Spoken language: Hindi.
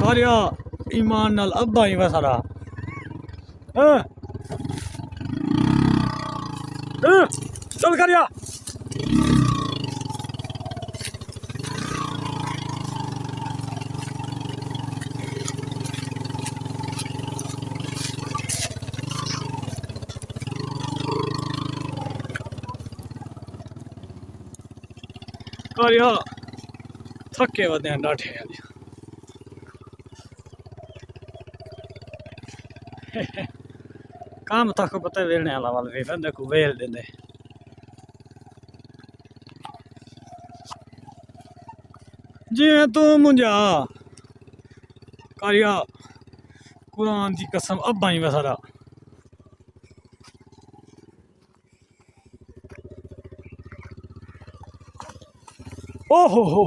कार्या ईमान नाल अब्बा ही वा सारा चल कार्या कार्या थके वदे हैं डाठे काम तक पता वेलने वाला वाल वे बंदे को वेल देंदे जी तू मुंजा कार्या कुरान की कसम अब्बा ही सारा ओहो हो